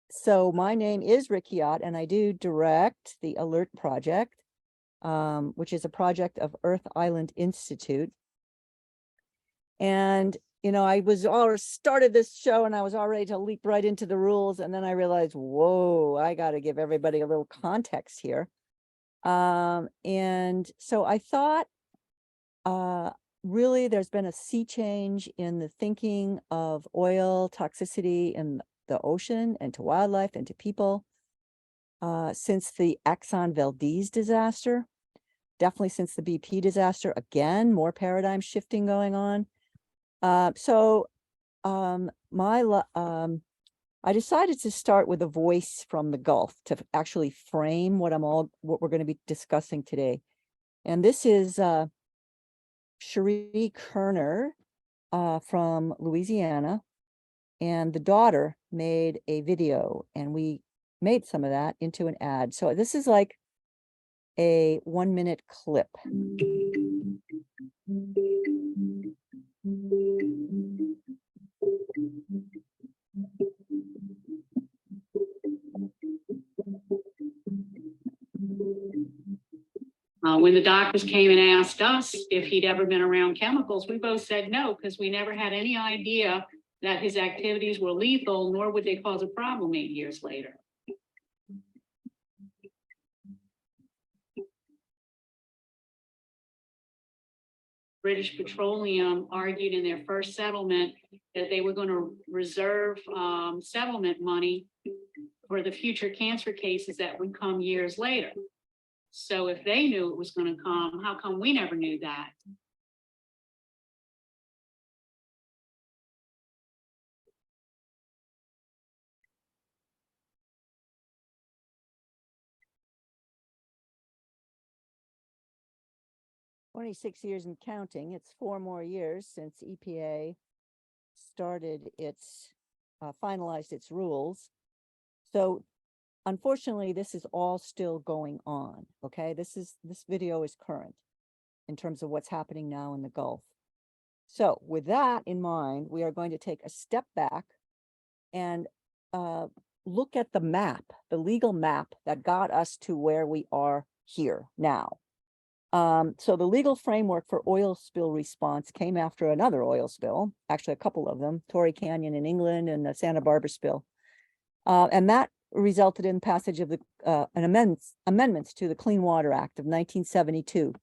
So my name is Rick Yacht, and I do direct the ALERT project, which is a project of Earth Island Institute. And, you know, I was already started this show and I was all ready to leap right into the rules. And then I realized, whoa, I got to give everybody a little context here. And so I thought, really, there's been a sea change in the thinking of oil toxicity in the ocean and to wildlife and to people since the Exxon Valdez disaster, definitely since the BP disaster. Again, more paradigm shifting going on. I decided to start with a voice from the Gulf to actually frame what we're going to be discussing today. And this is Cherie Kerner from Louisiana, and the daughter made a video, and we made some of that into an ad. So this is like a 1-minute clip. When the doctors came and asked us if he'd ever been around chemicals, we both said no, because we never had any idea that his activities were lethal, nor would they cause a problem 8 years later. British Petroleum argued in their first settlement that they were going to reserve settlement money for the future cancer cases that would come years later. So if they knew it was going to come, how come we never knew that? "26 years and counting. It's 4 more years since EPA started its, finalized its rules. So unfortunately, this is all still going on. Okay, this video is current in terms of what's happening now in the Gulf. So with that in mind, we are going to take a step back and look at the map, the legal map that got us to where we are here now. So the legal framework for oil spill response came after another oil spill, actually a couple of them, Torrey Canyon in England and the Santa Barbara spill. And that resulted in passage of the amendments to the Clean Water Act of 1972.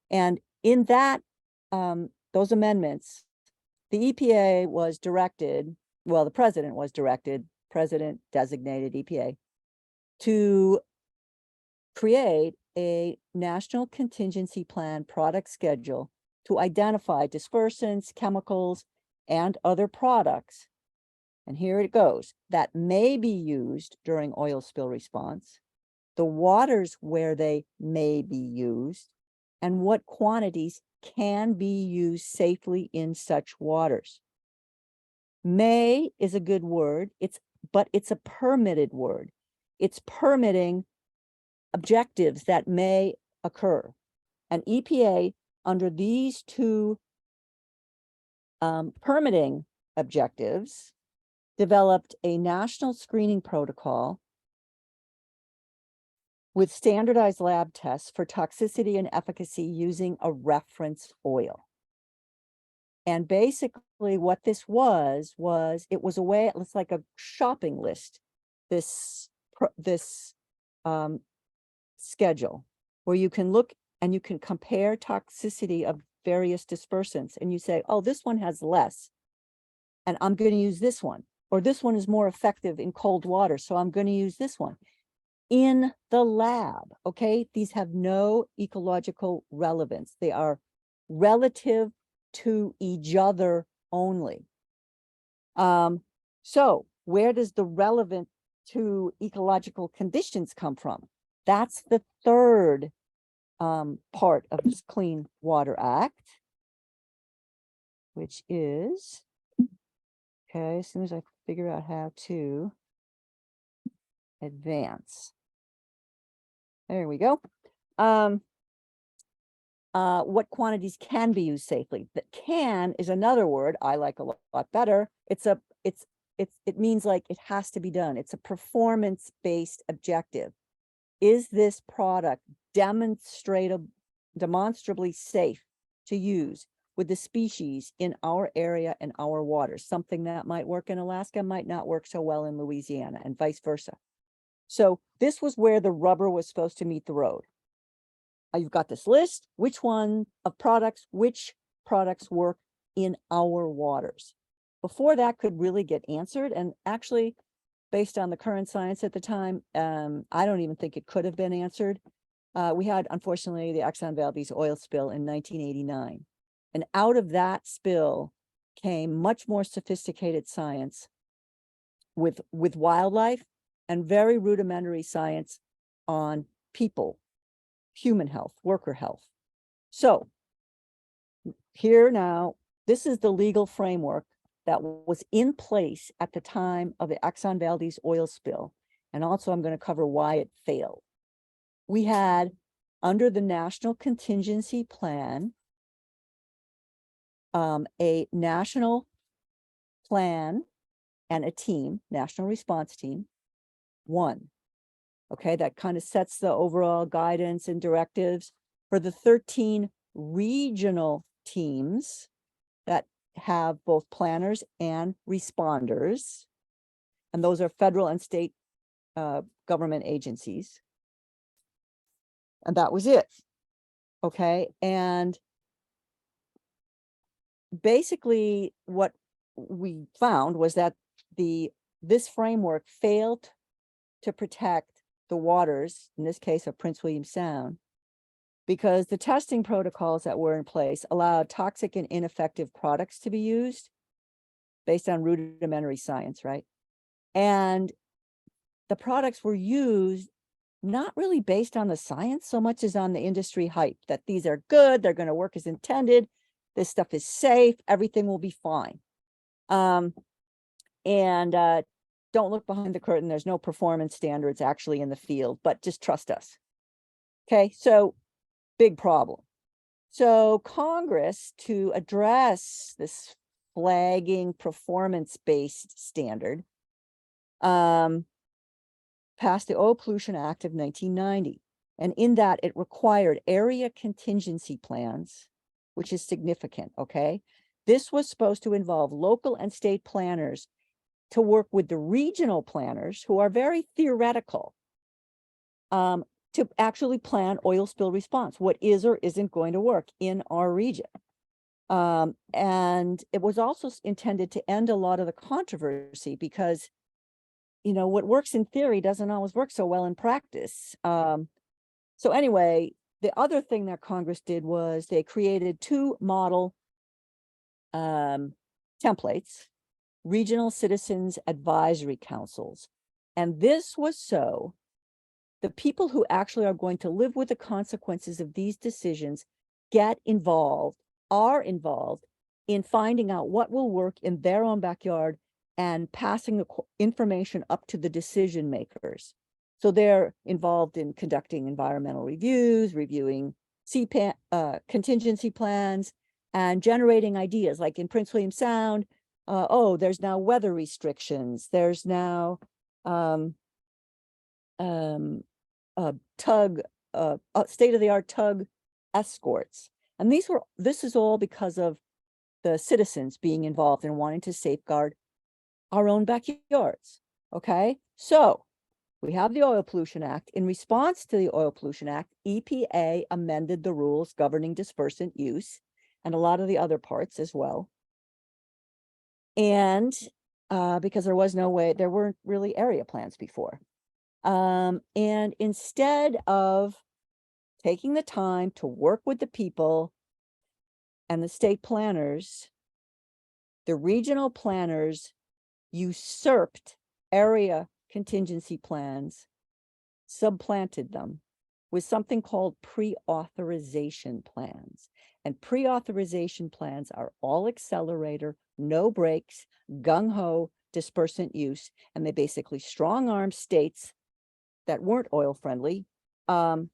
And in that, those amendments, the EPA was directed, well, the president was directed, president designated EPA, to create a National Contingency Plan product schedule to identify dispersants, chemicals, and other products, and here it goes, that may be used during oil spill response, the waters where they may be used, and what quantities can be used safely in such waters. May is a good word, but it's a permitted word. It's permitting objectives that may occur. And EPA, under these two permitting objectives, developed a national screening protocol with standardized lab tests for toxicity and efficacy using a reference oil. And basically what this was it was a way, it's like a shopping list, this schedule where you can look and you can compare toxicity of various dispersants, and you say, oh, this one has less, and I'm going to use this one, or this one is more effective in cold water, so I'm going to use this one in the lab. Okay, these have no ecological relevance. They are relative to each other only. So where does the relevant to ecological conditions come from? That's the third part of this Clean Water Act, which is, okay, as soon as I figure out how to advance. There we go. What quantities can be used safely? That can is another word I like a lot better. It's a it means like it has to be done. It's a performance-based objective. Is this product demonstrably safe to use with the species in our area and our waters? Something that might work in Alaska might not work so well in Louisiana, and vice versa. So this was where the rubber was supposed to meet the road. You've got this list, which products work in our waters. Before that could really get answered, and actually, based on the current science at the time, I don't even think it could have been answered. We had, unfortunately, the Exxon Valdez oil spill in 1989. And out of that spill came much more sophisticated science with wildlife and very rudimentary science on people, human health, worker health. So here now, this is the legal framework that was in place at the time of the Exxon Valdez oil spill. And also I'm going to cover why it failed. We had, under the National Contingency Plan, a national plan and a team, national response team, one. Okay, that kind of sets the overall guidance and directives for the 13 regional teams that have both planners and responders. And those are federal and state government agencies. And that was it. Okay, and basically what we found was that this framework failed to protect the waters, in this case of Prince William Sound, because the testing protocols that were in place allowed toxic and ineffective products to be used based on rudimentary science, right? And the products were used not really based on the science so much as on the industry hype, that these are good, they're going to work as intended, this stuff is safe, everything will be fine. Don't look behind the curtain. There's no performance standards actually in the field, but just trust us. Okay, so big problem. So Congress, to address this flagging performance-based standard, passed the Oil Pollution Act of 1990. And in that, it required area contingency plans, which is significant, okay? This was supposed to involve local and state planners to work with the regional planners, who are very theoretical, to actually plan oil spill response, what is or isn't going to work in our region. And it was also intended to end a lot of the controversy, because, you know, what works in theory doesn't always work so well in practice. So anyway, the other thing that Congress did was they created 2 model templates, regional citizens advisory councils. And this was so the people who actually are going to live with the consequences of these decisions are involved in finding out what will work in their own backyard and passing the information up to the decision makers. So they're involved in conducting environmental reviews, reviewing contingency plans, and generating ideas. Like in Prince William Sound, there's now weather restrictions. There's now state-of-the-art tug escorts. And this is all because of the citizens being involved in wanting to safeguard our own backyards. Okay, so we have the Oil Pollution Act. In response to the Oil Pollution Act, EPA amended the rules governing dispersant use and a lot of the other parts as well. And because there weren't really area plans before. And instead of taking the time to work with the people and the state planners, the regional planners usurped area contingency plans, supplanted them with something called pre-authorization plans. And pre-authorization plans are all accelerator, no brakes, gung-ho dispersant use. And they basically strong-arm states that weren't oil friendly, and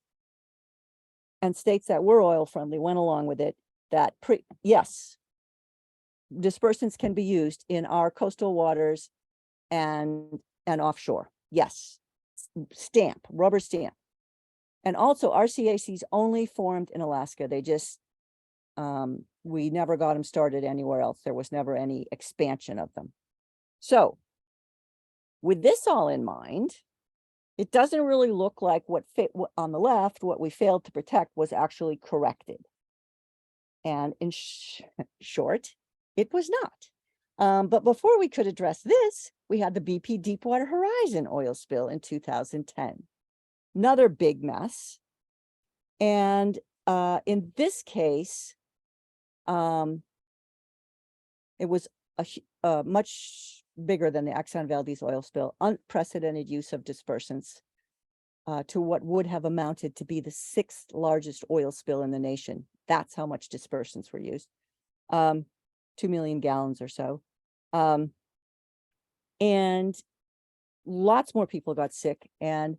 states that were oil friendly went along with it. dispersants can be used in our coastal waters and offshore. Yes, stamp, rubber stamp. And also RCACs only formed in Alaska. They just, we never got them started anywhere else. There was never any expansion of them. So with this all in mind, it doesn't really look like what on the left, what we failed to protect was actually corrected. And in short, it was not. But before we could address this, we had the BP Deepwater Horizon oil spill in 2010. Another big mess. And in this case, it was much bigger than the Exxon Valdez oil spill, unprecedented use of dispersants to what would have amounted to be the 6th largest oil spill in the nation. That's how much dispersants were used. 2 million gallons or so. And lots more people got sick. And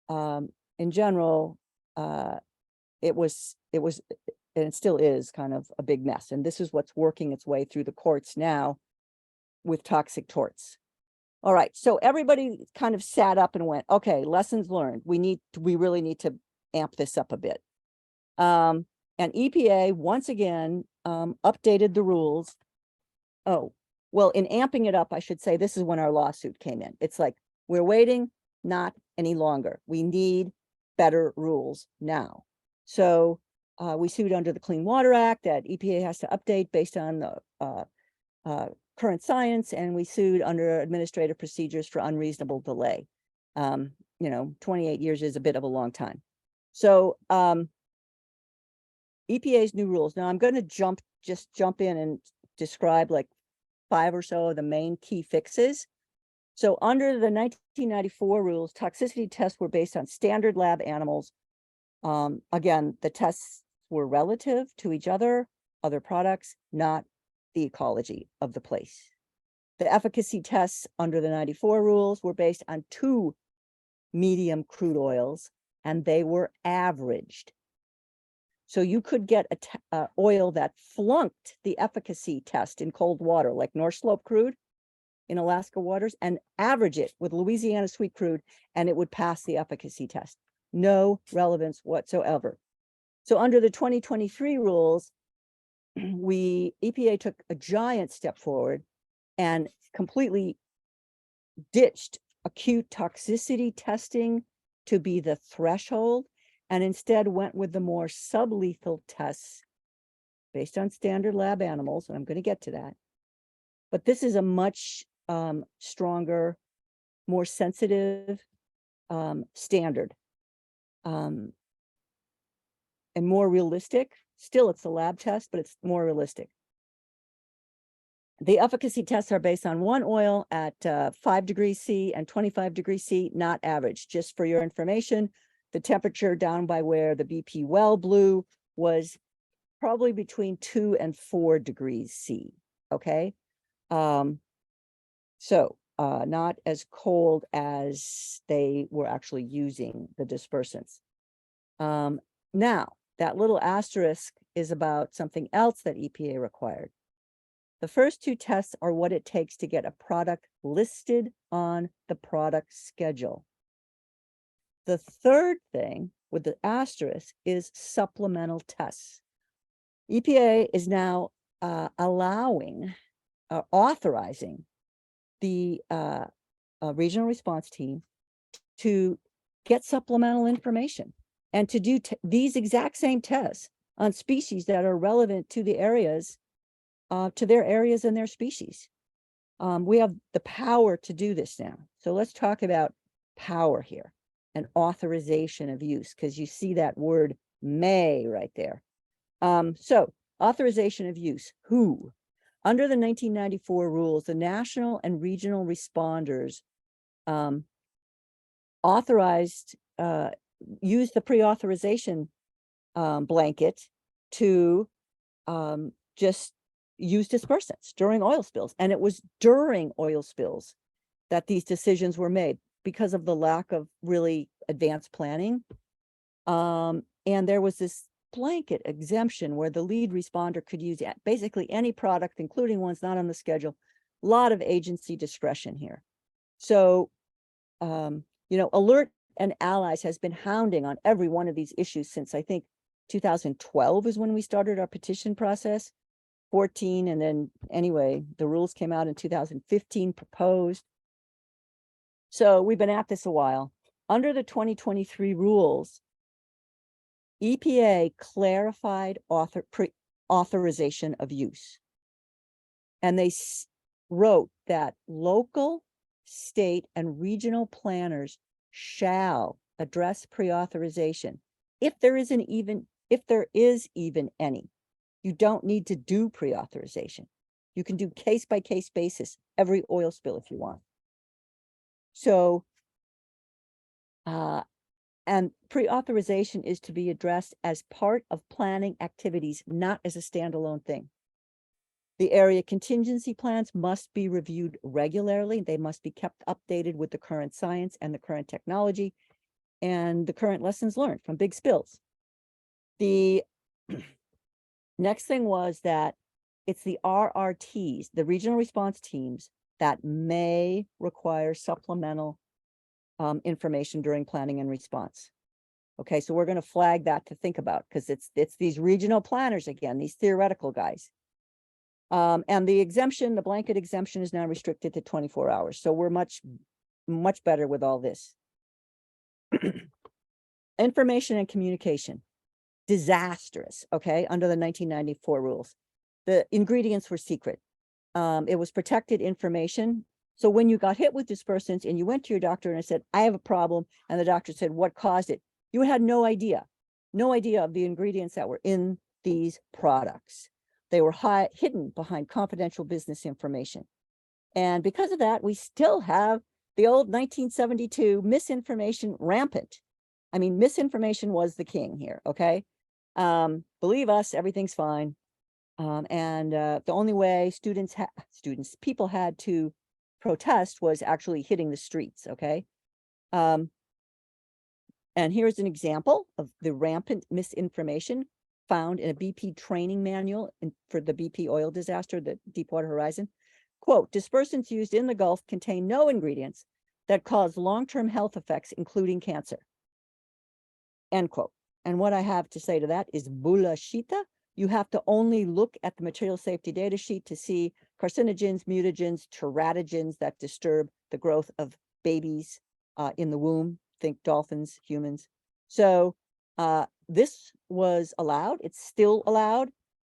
in general, it was, and it still is kind of a big mess. And this is what's working its way through the courts now with toxic torts. All right, so everybody kind of sat up and went, okay, lessons learned. We really need to amp this up a bit. And EPA once again updated the rules. Oh, well, in amping it up, I should say, this is when our lawsuit came in. It's like, we're waiting, not any longer. We need better rules now. So we sued under the Clean Water Act that EPA has to update based on the current science, and we sued under administrative procedures for unreasonable delay. 28 years is a bit of a long time. So EPA's new rules. Now I'm going to jump in and describe like 5 or so of the main key fixes. So under the 1994 rules, toxicity tests were based on standard lab animals. Again, the tests were relative to each other products, not the ecology of the place. The efficacy tests under the 94 rules were based on 2 medium crude oils, and they were averaged. So you could get a oil that flunked the efficacy test in cold water, like North Slope crude in Alaska waters, and average it with Louisiana sweet crude, and it would pass the efficacy test. No relevance whatsoever. So under the 2023 rules, EPA took a giant step forward and completely ditched acute toxicity testing to be the threshold, and instead went with the more sublethal tests based on standard lab animals, and I'm going to get to that. But this is a much stronger, more sensitive standard, and more realistic. Still, it's a lab test, but it's more realistic. The efficacy tests are based on one oil at 5 degrees C and 25 degrees C, not average. Just for your information, the temperature down by where the BP well blew was probably between 2 and 4 degrees C, okay? So not as cold as they were actually using the dispersants. Now, that little asterisk is about something else that EPA required. The first 2 tests are what it takes to get a product listed on the product schedule. The third thing with the asterisk is supplemental tests. EPA is now authorizing the regional response team to get supplemental information and to do these exact same tests on species that are relevant to the areas, to their areas and their species. We have the power to do this now. So let's talk about power here and authorization of use, because you see that word may right there. So authorization of use, who? Under the 1994 rules, the national and regional responders used the pre-authorization blanket to just use dispersants during oil spills. And it was during oil spills that these decisions were made because of the lack of really advanced planning. And there was this blanket exemption where the lead responder could use basically any product, including ones not on the schedule. A lot of agency discretion here. So, Alert and Allies has been hounding on every one of these issues since I think 2012 is when we started our petition process, 14. And then anyway, the rules came out in 2015 proposed. So we've been at this a while. Under the 2023 rules, EPA clarified authorization of use. And they wrote that local, state, and regional planners shall address pre-authorization. If there is even any, you don't need to do pre-authorization. You can do case-by-case basis every oil spill if you want. So, and pre-authorization is to be addressed as part of planning activities, not as a standalone thing. The area contingency plans must be reviewed regularly. They must be kept updated with the current science and the current technology and the current lessons learned from big spills. The next thing was that it's the RRTs, the regional response teams, that may require supplemental information during planning and response. Okay, so we're going to flag that to think about, because it's these regional planners again, these theoretical guys. And the exemption, the blanket exemption, is now restricted to 24 hours. So we're much better with all this. Information and communication, disastrous, okay, under the 1994 rules. The ingredients were secret. It was protected information. So when you got hit with dispersants and you went to your doctor and said, I have a problem, and the doctor said, what caused it? You had no idea of the ingredients that were in these products. They were hidden behind confidential business information. And because of that, we still have the old 1972 misinformation rampant. I mean, misinformation was the king here, okay? Believe us, everything's fine. The only way people had to protest was actually hitting the streets, okay? And here's an example of the rampant misinformation found in a BP training manual for the BP oil disaster, the Deepwater Horizon. Quote, dispersants used in the Gulf contain no ingredients that cause long-term health effects, including cancer. End quote. And what I have to say to that is bullshita. You have to only look at the material safety data sheet to see carcinogens, mutagens, teratogens that disturb the growth of babies in the womb. Think dolphins, humans. So this was allowed. It's still allowed,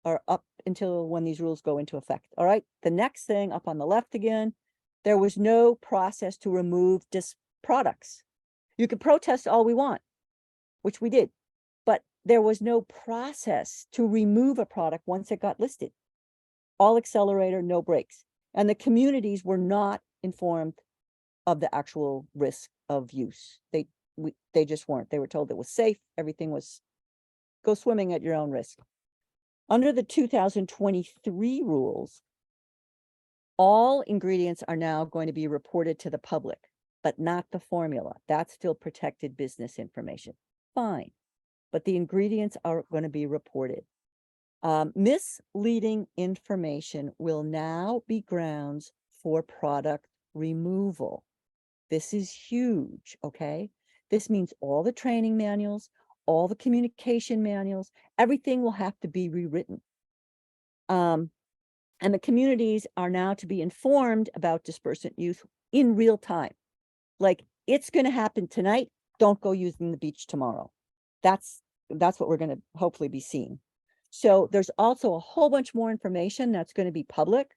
or up until when these rules go into effect. All right. The next thing up on the left again, there was no process to remove products. You could protest all we want, which we did, but there was no process to remove a product once it got listed. All accelerator, no brakes. And the communities were not informed of the actual risk of use. They just weren't. They were told it was safe. Everything was go swimming at your own risk. Under the 2023 rules, all ingredients are now going to be reported to the public, but not the formula. That's still protected business information. Fine. But the ingredients are going to be reported. Misleading information will now be grounds for product removal. This is huge, okay? This means all the training manuals, all the communication manuals, everything will have to be rewritten. And the communities are now to be informed about dispersant use in real time. Like, it's going to happen tonight. Don't go using the beach tomorrow. That's what we're going to hopefully be seeing. So there's also a whole bunch more information that's going to be public.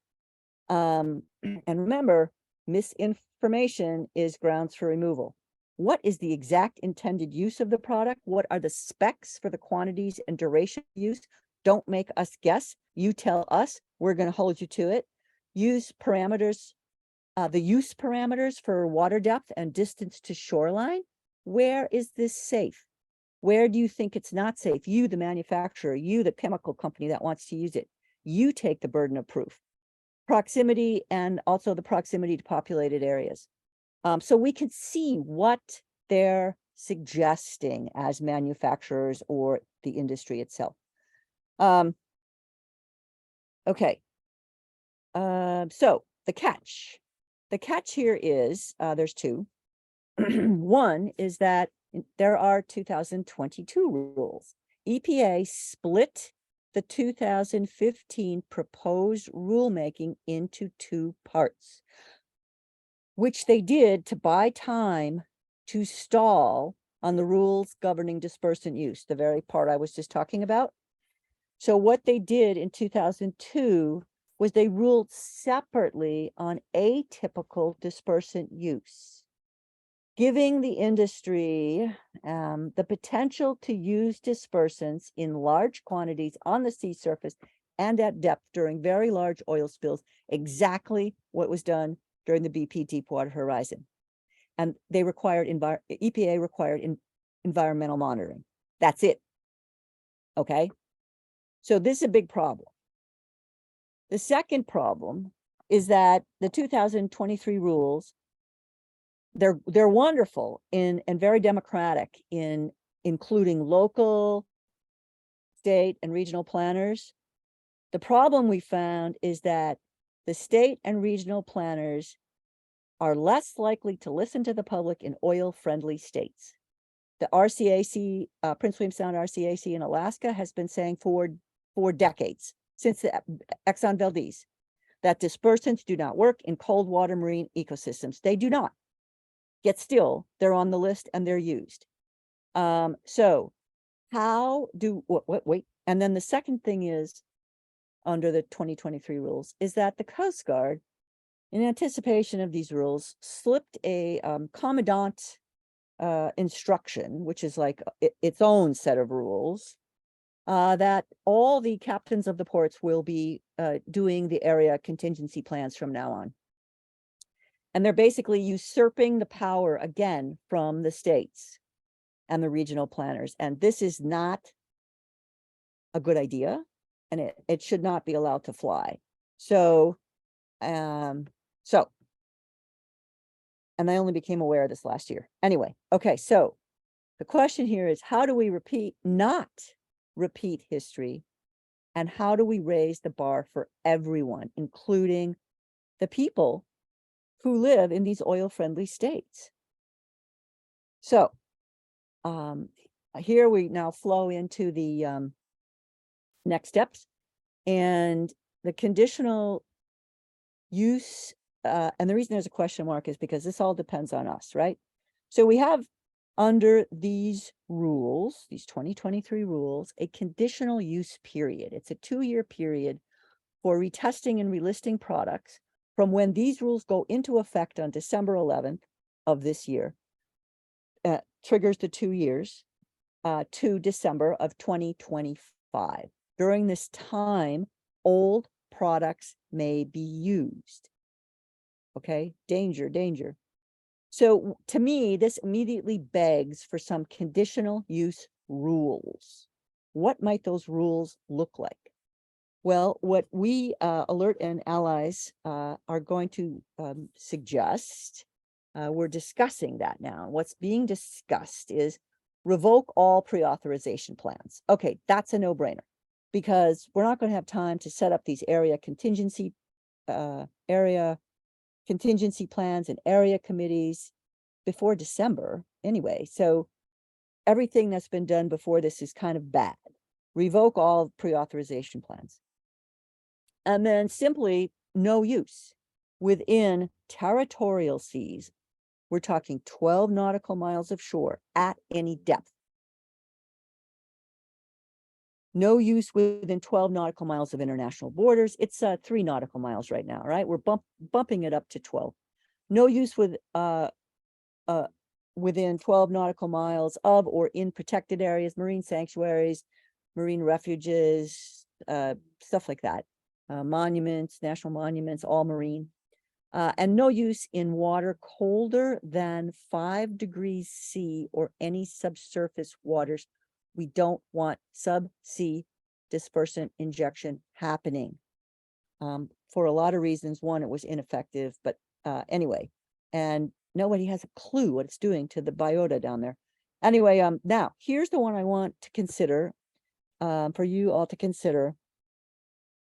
And remember, misinformation is grounds for removal. What is the exact intended use of the product? What are the specs for the quantities and duration of use? Don't make us guess. You tell us. We're going to hold you to it. Use parameters, the use parameters for water depth and distance to shoreline. Where is this safe? Where do you think it's not safe? You, the manufacturer, you, the chemical company that wants to use it. You take the burden of proof. Proximity, and also the proximity to populated areas. So we can see what they're suggesting as manufacturers or the industry itself. Okay. So the catch here is, there's two. One is that there are 2022 rules. EPA split the 2015 proposed rulemaking into two parts, which they did to buy time to stall on the rules governing dispersant use, the very part I was just talking about. So what they did in 2002 was they ruled separately on atypical dispersant use, giving the industry the potential to use dispersants in large quantities on the sea surface and at depth during very large oil spills, exactly what was done during the BP Deepwater Horizon. And they required, EPA required environmental monitoring. That's it. Okay. So this is a big problem. The second problem is that the 2023 rules, they're wonderful and very democratic in including local, state, and regional planners. The problem we found is that the state and regional planners are less likely to listen to the public in oil-friendly states. The RCAC, Prince William Sound RCAC in Alaska has been saying for decades, since the Exxon Valdez, that dispersants do not work in cold water marine ecosystems. They do not. Yet still, they're on the list and they're used. So how do, wait, and then the second thing is, under the 2023 rules, is that the Coast Guard, in anticipation of these rules, slipped a commandant instruction, which is like its own set of rules, that all the captains of the ports will be doing the area contingency plans from now on. And they're basically usurping the power again from the states and the regional planners. And this is not a good idea, and it should not be allowed to fly. So, and I only became aware of this last year. Anyway, okay, so the question here is, how do we not repeat history, and how do we raise the bar for everyone, including the people who live in these oil-friendly states? So here we now flow into the next steps, and the conditional use, and the reason there's a question mark is because this all depends on us, right? So we have, under these rules, these 2023 rules, a conditional use period. It's a 2-year period for retesting and relisting products from when these rules go into effect on December 11th of this year, triggers the 2 years, to December of 2025. During this time, old products may be used. Okay, danger, danger. So to me, this immediately begs for some conditional use rules. What might those rules look like? Well, what we, Alert and allies, are going to suggest, we're discussing that now. What's being discussed is revoke all pre-authorization plans. Okay, that's a no-brainer, because we're not going to have time to set up these area contingency plans and area committees before December anyway. So everything that's been done before this is kind of bad. Revoke all pre-authorization plans. And then simply no use within territorial seas. We're talking 12 nautical miles of shore at any depth. No use within 12 nautical miles of international borders. It's 3 nautical miles right now, right? We're bumping it up to 12. No use with within 12 nautical miles of or in protected areas, marine sanctuaries, marine refuges, stuff like that. Monuments, national monuments, all marine. And no use in water colder than 5 degrees C or any subsurface waters. We don't want subsea dispersant injection happening, for a lot of reasons. One, it was ineffective, but anyway, and nobody has a clue what it's doing to the biota down there. Anyway, now here's the one I want to consider. for you all to consider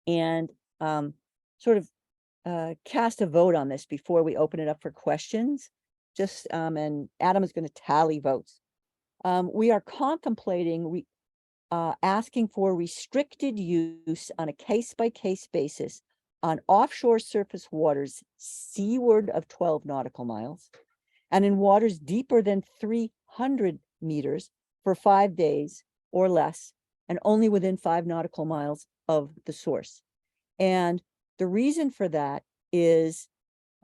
and sort of cast a vote on this before we open it up for questions. Just and Adam is going to tally votes. We are contemplating asking for restricted use on a case-by-case basis on offshore surface waters seaward of 12 nautical miles and in waters deeper than 300 meters for 5 days or less, and only within 5 nautical miles of the source. And the reason for that is,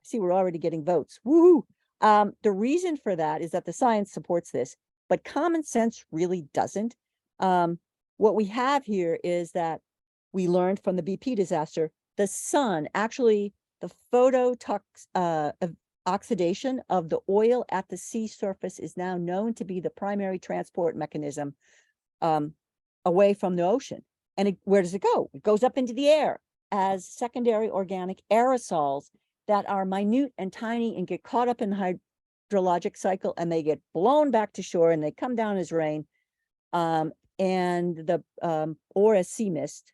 see, we're already getting votes. Woohoo! The reason for that is that the science supports this, but common sense really doesn't. What we have here is that we learned from the BP disaster, the sun actually, the oxidation of the oil at the sea surface is now known to be the primary transport mechanism away from the ocean. And where does it go? It goes up into the air as secondary organic aerosols that are minute and tiny and get caught up in the hydrologic cycle, and they get blown back to shore and they come down as rain or as sea mist.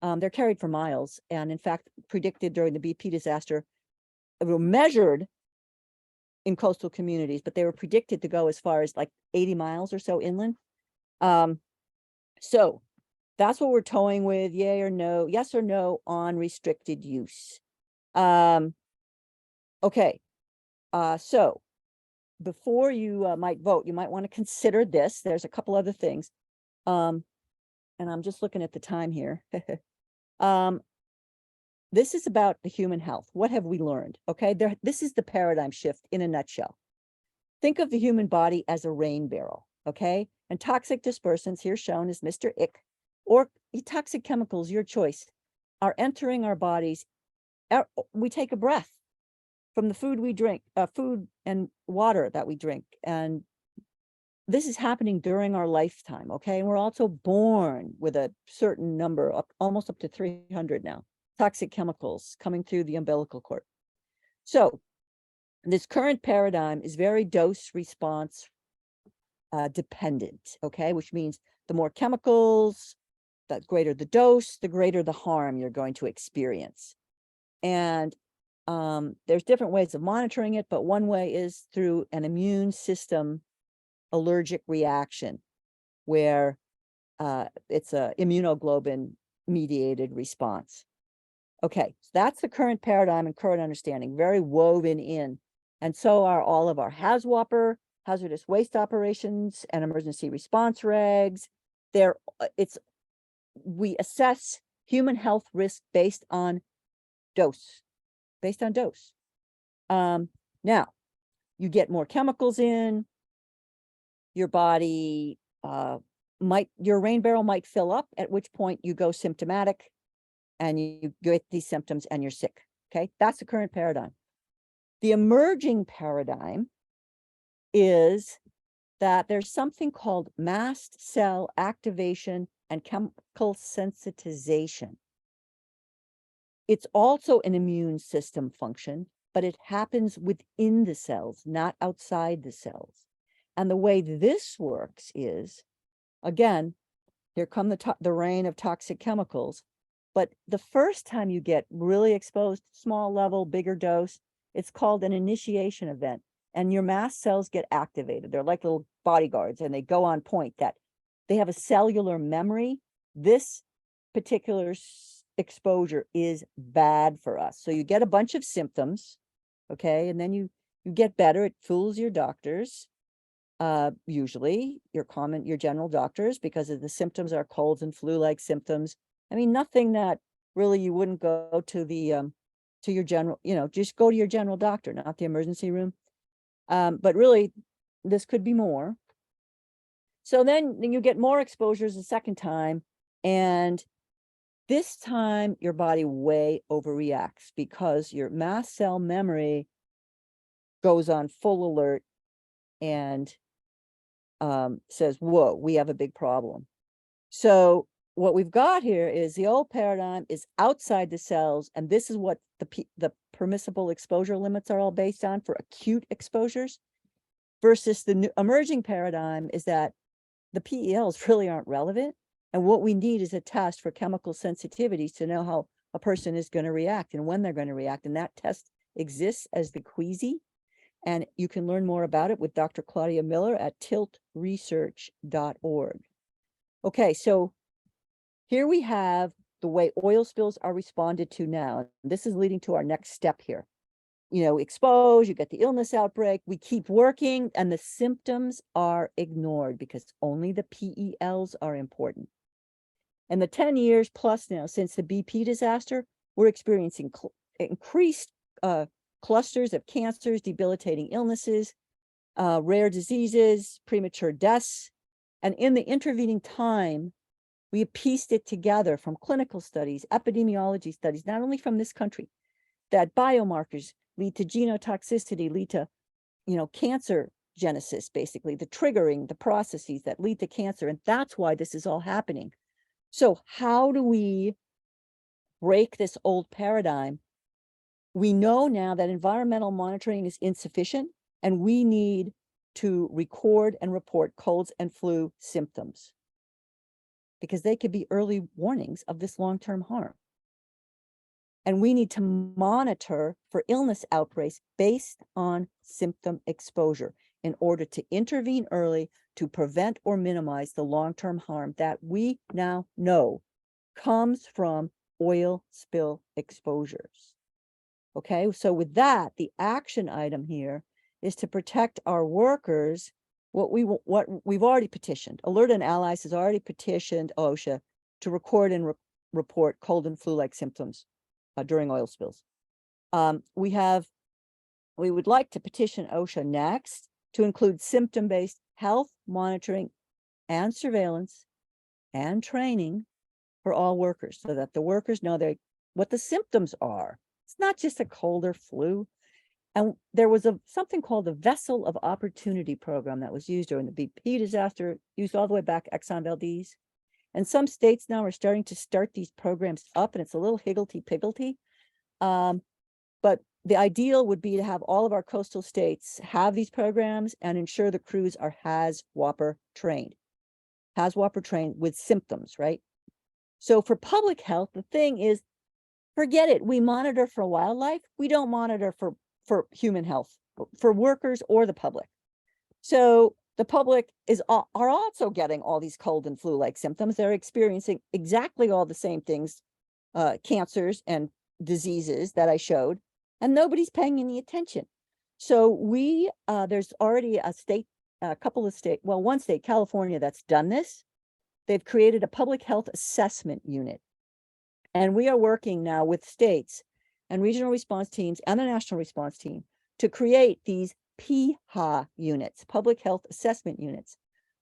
They're carried for miles, and in fact predicted during the BP disaster, were measured in coastal communities, but they were predicted to go as far as like 80 miles or so inland. So that's what we're towing with, yay or no, yes or no on restricted use. Okay, so before you might vote, you might want to consider this. There's a couple other things. And I'm just looking at the time here. This is about the human health. What have we learned? Okay, this is the paradigm shift in a nutshell. Think of the human body as a rain barrel, okay? And toxic dispersants, here shown as Mr. Ick, or toxic chemicals, your choice, are entering our bodies. We take a breath from the food we drink, food and water that we drink. And this is happening during our lifetime, okay? And we're also born with a certain number, almost up to 300 now, toxic chemicals coming through the umbilical cord. So this current paradigm is very dose response dependent, okay? Which means the more chemicals, the greater the dose, the greater the harm you're going to experience. And there's different ways of monitoring it, but one way is through an immune system allergic reaction, where it's a immunoglobulin mediated response. Okay, so that's the current paradigm and current understanding, very woven in. And so are all of our HAZWOPER, hazardous waste operations, and emergency response regs. We assess human health risk based on dose. Now, you get more chemicals in, your body your rain barrel might fill up, at which point you go symptomatic and you get these symptoms and you're sick. Okay, that's the current paradigm. The emerging paradigm is that there's something called mast cell activation and chemical sensitization. It's also an immune system function, but it happens within the cells, not outside the cells. And the way this works is, again, here come the rain of toxic chemicals. But the first time you get really exposed, small level, bigger dose, it's called an initiation event. And your mast cells get activated. They're like little bodyguards, and they go on point that they have a cellular memory. This particular exposure is bad for us. So you get a bunch of symptoms, okay? And then you get better. It fools your doctors. Usually your general doctors, because of the symptoms are colds and flu-like symptoms. I mean, nothing that really you wouldn't go to to your general, just go to your general doctor, not the emergency room. But really, this could be more. So then you get more exposures a second time, and this time your body way overreacts because your mast cell memory goes on full alert and says, whoa, we have a big problem. So what we've got here is the old paradigm is outside the cells, and this is what the permissible exposure limits are all based on for acute exposures, versus the new emerging paradigm is that the PELs really aren't relevant. And what we need is a test for chemical sensitivities to know how a person is going to react and when they're going to react. And that test exists as the Queasy. And you can learn more about it with Dr. Claudia Miller at tiltresearch.org. Okay, so here we have the way oil spills are responded to now. This is leading to our next step here. You know, expose, you get the illness outbreak, we keep working, and the symptoms are ignored because only the PELs are important. And the 10 years plus now since the BP disaster, we're experiencing increased clusters of cancers, debilitating illnesses, rare diseases, premature deaths. And in the intervening time, we have pieced it together from clinical studies, epidemiology studies, not only from this country, that biomarkers lead to genotoxicity, lead to, you know, cancer genesis, basically, the triggering, the processes that lead to cancer. And that's why this is all happening. So how do we break this old paradigm? We know now that environmental monitoring is insufficient, and we need to record and report colds and flu symptoms because they could be early warnings of this long-term harm. And we need to monitor for illness outbreaks based on symptom exposure in order to intervene early to prevent or minimize the long-term harm that we now know comes from oil spill exposures. Okay, so with that, the action item here is to protect our workers. What we've already petitioned, Alert and Allies has already petitioned OSHA to record and report cold and flu-like symptoms during oil spills. We would like to petition OSHA next to include symptom-based health monitoring and surveillance and training for all workers so that the workers know what the symptoms are. It's not just a cold or flu. And there was something called the Vessel of Opportunity program that was used during the BP disaster, used all the way back Exxon Valdez. And some states now are starting to start these programs up, and it's a little higgledy-piggledy. But the ideal would be to have all of our coastal states have these programs and ensure the crews are HAZWOPER trained with symptoms, right? So for public health, the thing is, forget it. We monitor for wildlife. We don't monitor for human health, for workers or the public. So the public are also getting all these cold and flu-like symptoms. They're experiencing exactly all the same things, cancers and diseases that I showed, and nobody's paying any attention. So there's already one state, California, that's done this. They've created a public health assessment unit. And we are working now with states and regional response teams and the national response team to create these PHA units, public health assessment units,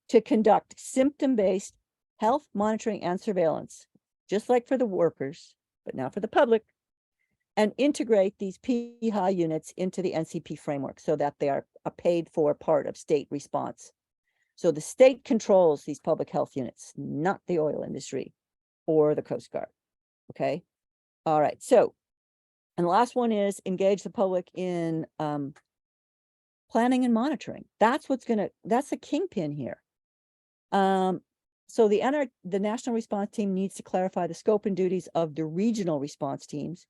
to conduct symptom-based health monitoring and surveillance, just like for the workers, but now for the public, and integrate these PHA units into the NCP framework so that they are a paid for part of state response. So the state controls these public health units, not the oil industry or the Coast Guard. Okay. All right. So, and the last one is engage the public in planning and monitoring. That's the kingpin here. So the national response team needs to clarify the scope and duties of the regional response teams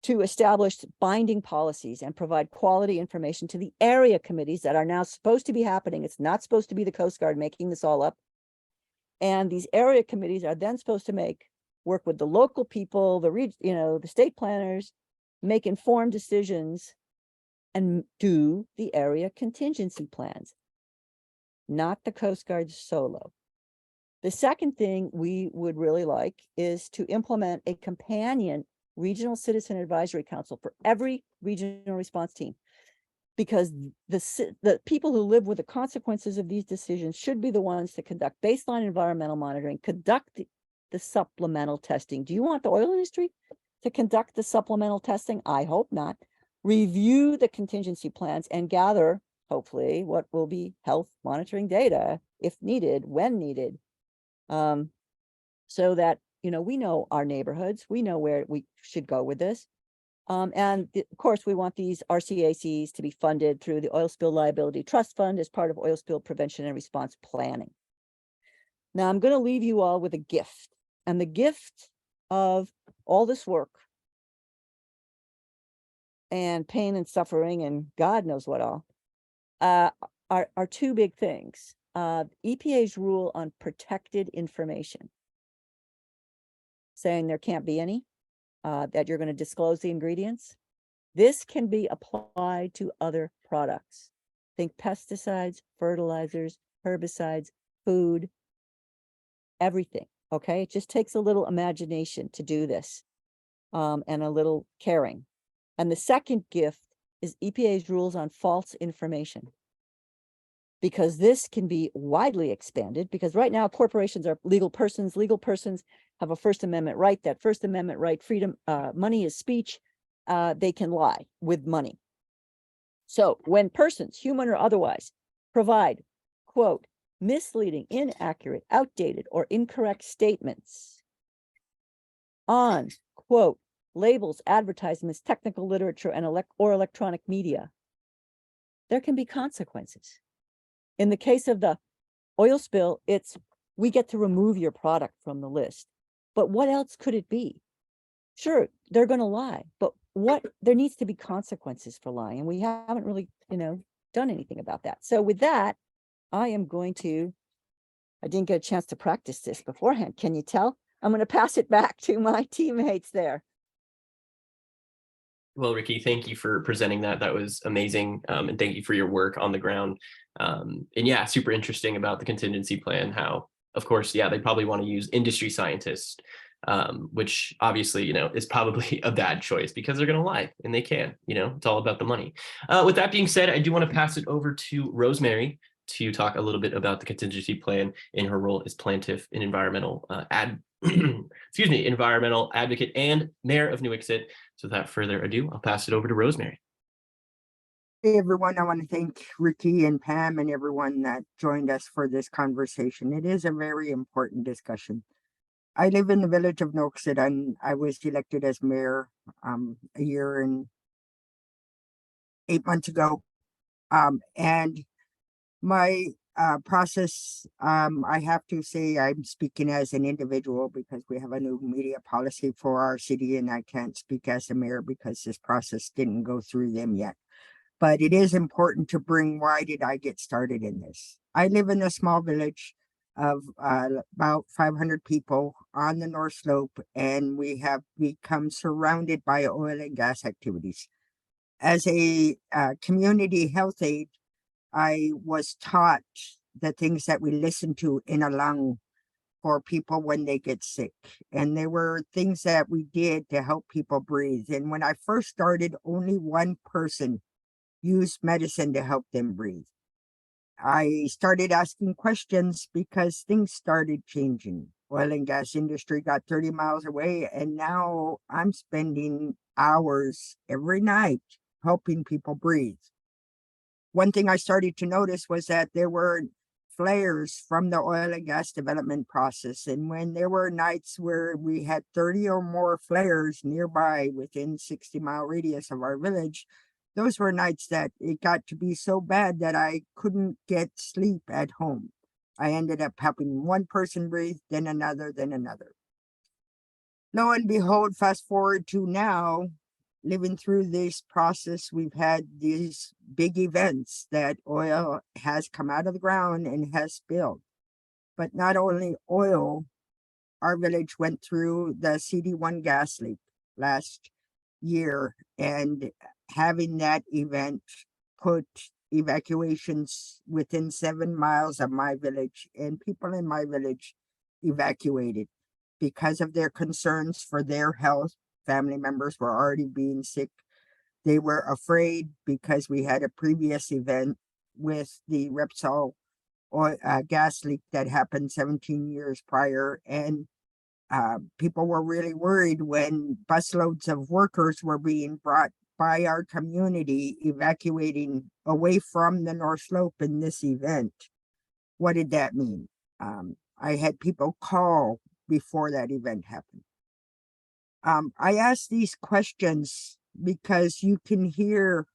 to establish binding policies and provide quality information to the area committees that are now supposed to be happening. It's not supposed to be the Coast Guard making this all up. And these area committees are then supposed to work with the local people, the state planners, make informed decisions and do the area contingency plans, not the Coast Guard solo. The second thing we would really like is to implement a companion regional citizen advisory council for every regional response team, because the people who live with the consequences of these decisions should be the ones to conduct baseline environmental monitoring, conduct the supplemental testing. Do you want the oil industry to conduct the supplemental testing? I hope not. Review the contingency plans and gather, hopefully, what will be health monitoring data if needed, when needed, so that we know our neighborhoods, we know where we should go with this. And of course, we want these RCACs to be funded through the Oil Spill Liability Trust Fund as part of oil spill prevention and response planning. Now I'm going to leave you all with a gift, and the gift of all this work and pain and suffering and God knows what all are two big things. EPA's rule on protected information, saying there can't be any, that you're going to disclose the ingredients. This can be applied to other products. Think pesticides, fertilizers, herbicides, food, everything. Okay, it just takes a little imagination to do this, and a little caring. And the second gift is EPA's rules on false information, because this can be widely expanded, because right now corporations are legal persons. Legal persons have a First Amendment right. That First Amendment right, freedom, money is speech. They can lie with money. So when persons, human or otherwise, provide, quote, misleading, inaccurate, outdated, or incorrect statements on, quote, labels, advertisements, technical literature, and electronic media, there can be consequences. In the case of the oil spill, we get to remove your product from the list. But what else could it be? Sure, they're going to lie, but there needs to be consequences for lying, and we haven't really, done anything about that. So with that, I didn't get a chance to practice this beforehand. Can you tell? I'm going to pass it back to my teammates there. Well, Ricky, thank you for presenting that. That was amazing. And thank you for your work on the ground. And yeah, super interesting about the contingency plan, how, of course, yeah, they probably want to use industry scientists, which obviously, is probably a bad choice because they're going to lie, and they can, it's all about the money. With that being said, I do want to pass it over to Rosemary to talk a little bit about the contingency plan in her role as plaintiff and environmental environmental advocate and mayor of New Wixit. So without further ado, I'll pass it over to Rosemary. Hey everyone, I want to thank Ricky and Pam and everyone that joined us for this conversation. It is a very important discussion. I live in the village of New Wixit, and I was elected as mayor a year and 8 months ago. And my process, I have to say I'm speaking as an individual because we have a new media policy for our city, and I can't speak as a mayor because this process didn't go through them yet. But it is important to bring why did I get started in this. I live in a small village of about 500 people on the North Slope, and we have become surrounded by oil and gas activities. As a community health aide, I was taught the things that we listen to in a lung for people when they get sick. And there were things that we did to help people breathe. And when I first started, only one person used medicine to help them breathe. I started asking questions because things started changing. Oil and gas industry got 30 miles away, and now I'm spending hours every night helping people breathe. One thing I started to notice was that there were flares from the oil and gas development process. And when there were nights where we had 30 or more flares nearby within 60-mile radius of our village, those were nights that it got to be so bad that I couldn't get sleep at home. I ended up helping one person breathe, then another, then another. Lo and behold, fast forward to now, living through this process, we've had these big events that oil has come out of the ground and has spilled. But not only oil, our village went through the CD1 gas leak last year, and having that event put evacuations within 7 miles of my village, and people in my village evacuated because of their concerns for their health. Family members were already being sick. They were afraid because we had a previous event with the Repsol oil, gas leak that happened 17 years prior. And people were really worried when busloads of workers were being brought by our community, evacuating away from the North Slope in this event. What did that mean? I had people call before that event happened. I ask these questions because you can hear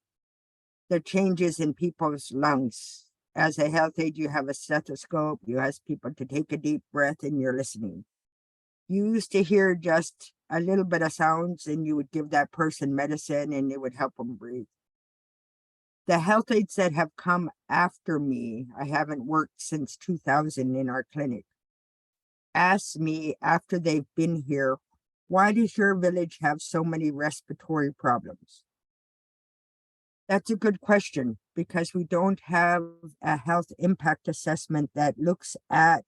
the changes in people's lungs as a health aide, you have a stethoscope, you ask people to take a deep breath and you're listening. You used to hear just a little bit of sounds and you would give that person medicine and it would help them breathe. The health aides that have come after me, I haven't worked since 2000 in our clinic, ask me after they've been here, why does your village have so many respiratory problems? That's a good question because we don't have a health impact assessment that looks at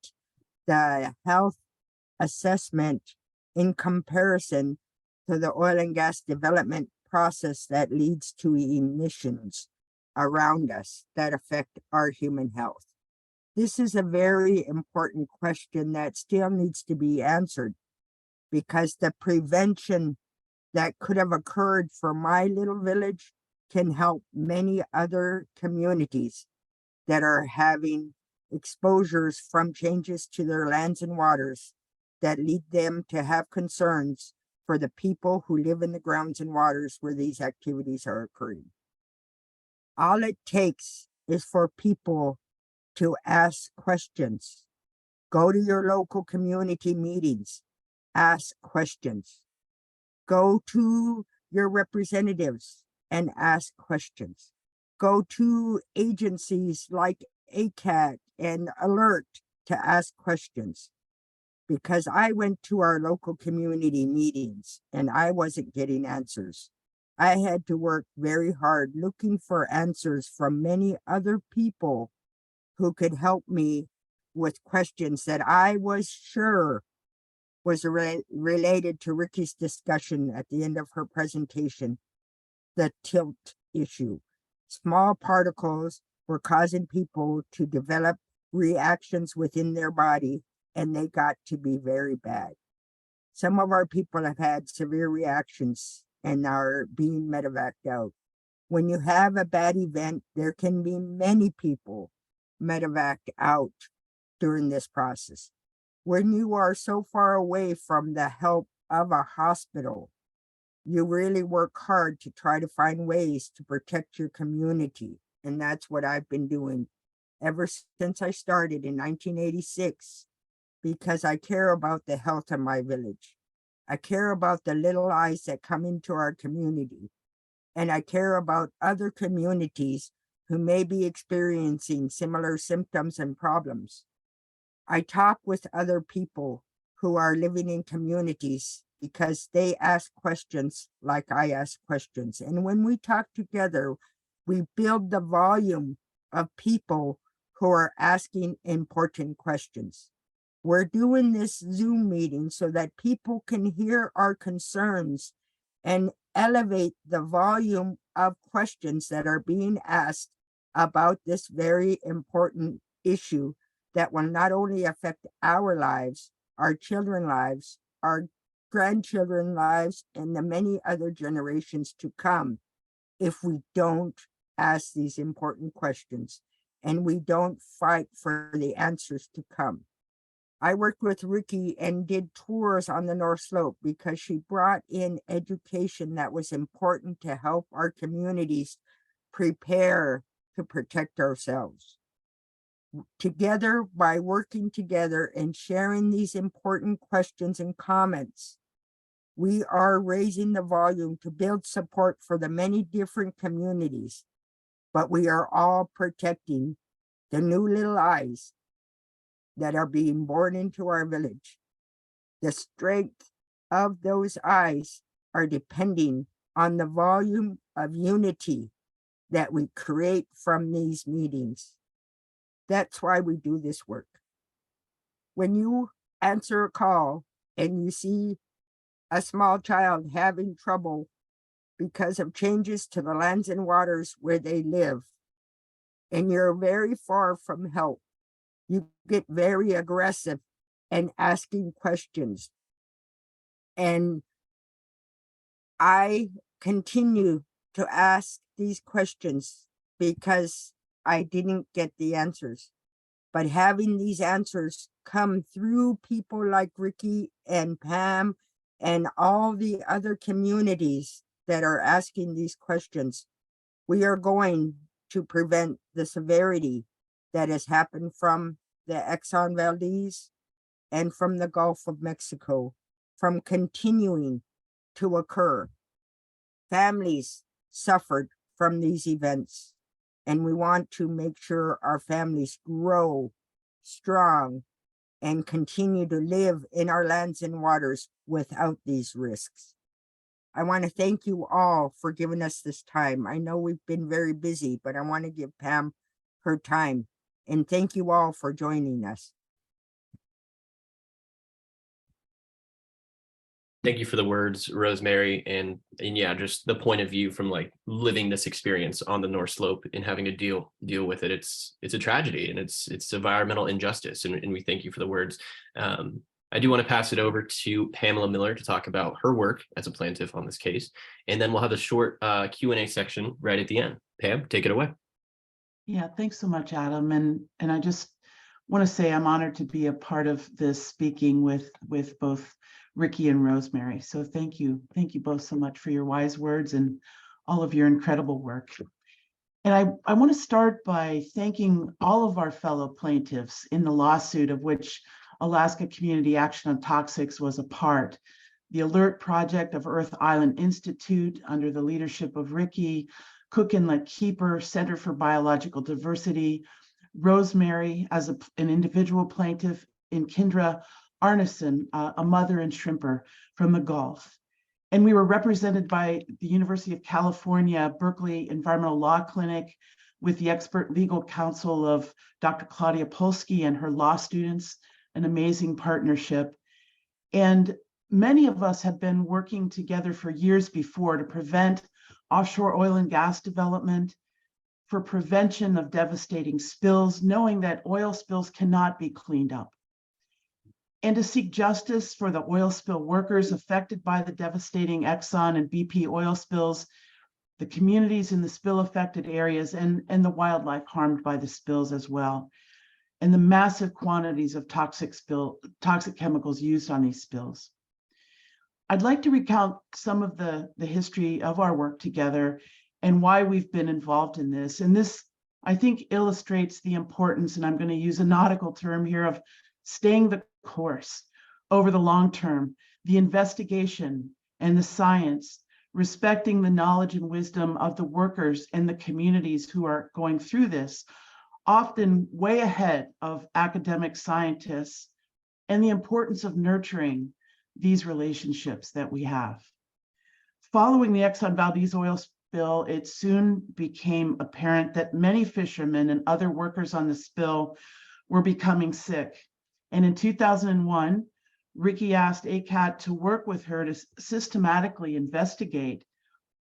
the health assessment in comparison to the oil and gas development process that leads to emissions around us that affect our human health. This is a very important question that still needs to be answered because the prevention that could have occurred for my little village can help many other communities that are having exposures from changes to their lands and waters that lead them to have concerns for the people who live in the grounds and waters where these activities are occurring. All it takes is for people to ask questions. Go to your local community meetings, ask questions. Go to your representatives and ask questions. Go to agencies like ACAT and Alert to ask questions. Because I went to our local community meetings and I wasn't getting answers. I had to work very hard looking for answers from many other people who could help me with questions that I was sure was related to Ricky's discussion at the end of her presentation, the tilt issue. Small particles were causing people to develop reactions within their body, and they got to be very bad. Some of our people have had severe reactions and are being medevaced out. When you have a bad event, there can be many people medevaced out during this process. When you are so far away from the help of a hospital, you really work hard to try to find ways to protect your community. And that's what I've been doing ever since I started in 1986, because I care about the health of my village. I care about the little eyes that come into our community. And I care about other communities who may be experiencing similar symptoms and problems. I talk with other people who are living in communities because they ask questions like I ask questions. And when we talk together, we build the volume of people who are asking important questions. We're doing this Zoom meeting so that people can hear our concerns and elevate the volume of questions that are being asked about this very important issue that will not only affect our lives, our children's lives, our grandchildren's lives, and the many other generations to come if we don't ask these important questions and we don't fight for the answers to come. I worked with Ricky and did tours on the North Slope because she brought in education that was important to help our communities prepare to protect ourselves. Together, by working together and sharing these important questions and comments, we are raising the volume to build support for the many different communities, but we are all protecting the new little eyes that are being born into our village. The strength of those eyes are depending on the volume of unity that we create from these meetings. That's why we do this work. When you answer a call and you see a small child having trouble because of changes to the lands and waters where they live, and you're very far from help, you get very aggressive and asking questions. And I continue to ask these questions because I didn't get the answers. But having these answers come through people like Ricky and Pam and all the other communities that are asking these questions, we are going to prevent the severity that has happened from the Exxon Valdez and from the Gulf of Mexico from continuing to occur. Families suffered from these events, and we want to make sure our families grow strong and continue to live in our lands and waters without these risks. I want to thank you all for giving us this time. I know we've been very busy, but I want to give Pam her time. And thank you all for joining us. Thank you for the words, Rosemary, and yeah, just the point of view from like living this experience on the North Slope and having to deal with it. It's a tragedy and it's environmental injustice, and we thank you for the words. I do want to pass it over to Pamela Miller to talk about her work as a plaintiff on this case, and then we'll have a short Q&A section right at the end. Pam, take it away. Yeah, thanks so much, Adam. And I just want to say I'm honored to be a part of this speaking with both Ricky and Rosemary. So thank you both so much for your wise words and all of your incredible work. And I want to start by thanking all of our fellow plaintiffs in the lawsuit of which Alaska Community Action on Toxics was a part. The Alert Project of Earth Island Institute under the leadership of Ricky, Cook Inletkeeper, Center for Biological Diversity, Rosemary as an individual plaintiff, in Kendra Arneson, a mother and shrimper from the Gulf. And we were represented by the University of California, Berkeley Environmental Law Clinic with the expert legal counsel of Dr. Claudia Polsky and her law students, an amazing partnership. And many of us have been working together for years before to prevent offshore oil and gas development, for prevention of devastating spills, knowing that oil spills cannot be cleaned up, and to seek justice for the oil spill workers affected by the devastating Exxon and BP oil spills, the communities in the spill affected areas, and the wildlife harmed by the spills as well, and the massive quantities of toxic chemicals used on these spills. I'd like to recount some of the history of our work together and why we've been involved in this. And this, I think, illustrates the importance, and I'm going to use a nautical term here, of staying the course over the long term, the investigation and the science, respecting the knowledge and wisdom of the workers and the communities who are going through this, often way ahead of academic scientists, and the importance of nurturing these relationships that we have. Following the Exxon Valdez oil spill, it soon became apparent that many fishermen and other workers on the spill were becoming sick. And in 2001, Ricky asked ACAT to work with her to systematically investigate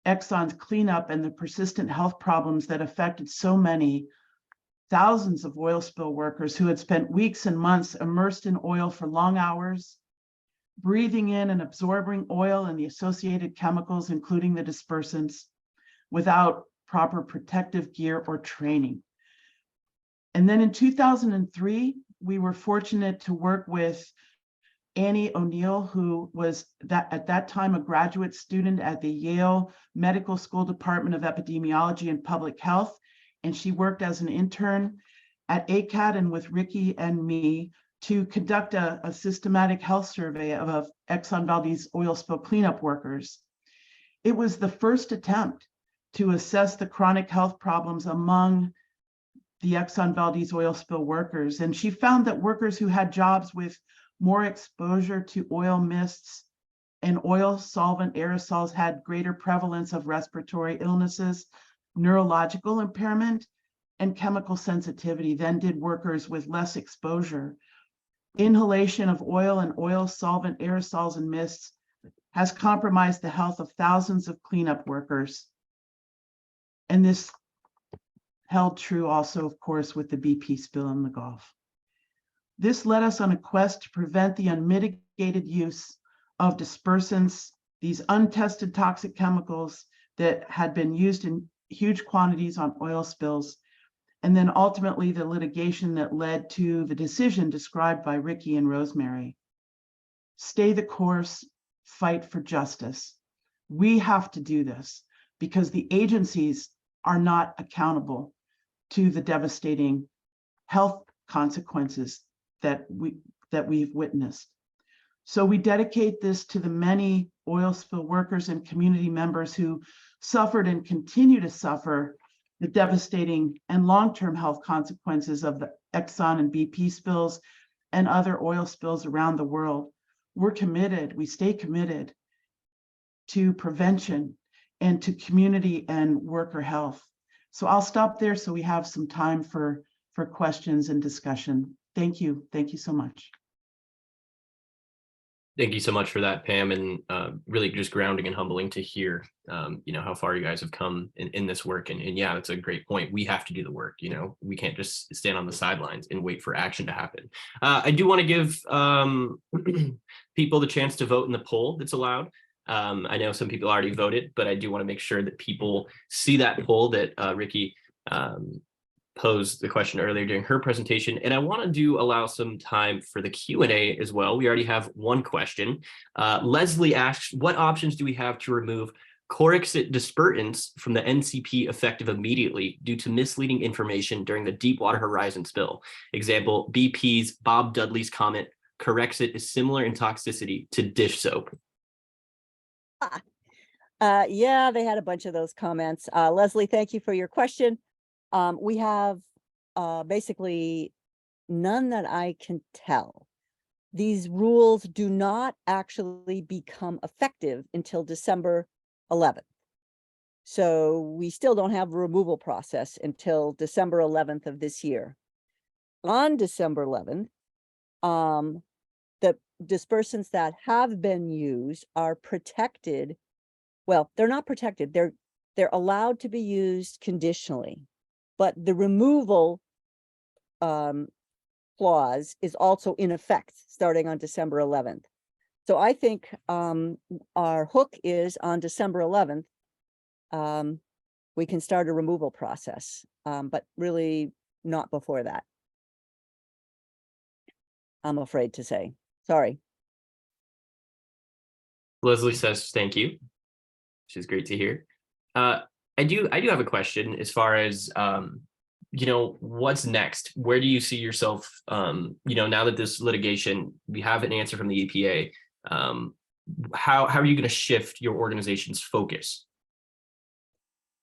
Exxon's cleanup and the persistent health problems that affected so many thousands of oil spill workers who had spent weeks and months immersed in oil for long hours, breathing in and absorbing oil and the associated chemicals, including the dispersants, without proper protective gear or training. And then in 2003, we were fortunate to work with Annie O'Neill, who was at that time a graduate student at the Yale Medical School Department of Epidemiology and Public Health. And she worked as an intern at ACAT and with Ricky and me to conduct a systematic health survey of Exxon Valdez oil spill cleanup workers. It was the first attempt to assess the chronic health problems among the Exxon Valdez oil spill workers. And she found that workers who had jobs with more exposure to oil mists and oil solvent aerosols had greater prevalence of respiratory illnesses, neurological impairment, and chemical sensitivity than did workers with less exposure. Inhalation of oil and oil solvent aerosols and mists has compromised the health of thousands of cleanup workers. And this held true also, of course, with the BP spill in the Gulf. This led us on a quest to prevent the unmitigated use of dispersants, these untested toxic chemicals that had been used in huge quantities on oil spills, and then ultimately the litigation that led to the decision described by Ricky and Rosemary. Stay the course, fight for justice. We have to do this because the agencies are not accountable to the devastating health consequences that we've witnessed. So we dedicate this to the many oil spill workers and community members who suffered and continue to suffer the devastating and long-term health consequences of the Exxon and BP spills and other oil spills around the world. We're committed, we stay committed to prevention and to community and worker health. So I'll stop there so we have some time for questions and discussion. Thank you. Thank you so much. Thank you so much for that, Pam, and really just grounding and humbling to hear, how far you guys have come in this work. And yeah, that's a great point. We have to do the work. We can't just stand on the sidelines and wait for action to happen. I do want to give people the chance to vote in the poll that's allowed. I know some people already voted, but I do want to make sure that people see that poll that Ricky posed the question earlier during her presentation. And I want to allow some time for the Q&A as well. We already have one question. Leslie asks, what options do we have to remove Corexit dispersants from the NCP effective immediately due to misleading information during the Deepwater Horizon spill? Example, BP's Bob Dudley's comment, Corexit is similar in toxicity to dish soap. Yeah, they had a bunch of those comments. Leslie, thank you for your question. We have basically none that I can tell. These rules do not actually become effective until December 11th. So we still don't have a removal process until December 11th of this year. On December 11th, the dispersants that have been used are protected. Well, they're not protected. They're allowed to be used conditionally. But the removal clause is also in effect starting on December 11th. So I think our hook is on December 11th. We can start a removal process, but really not before that. I'm afraid to say. Sorry. Leslie says thank you, which is great to hear. I do have a question as far as what's next? Where do you see yourself? Now that this litigation, we have an answer from the EPA. How are you going to shift your organization's focus?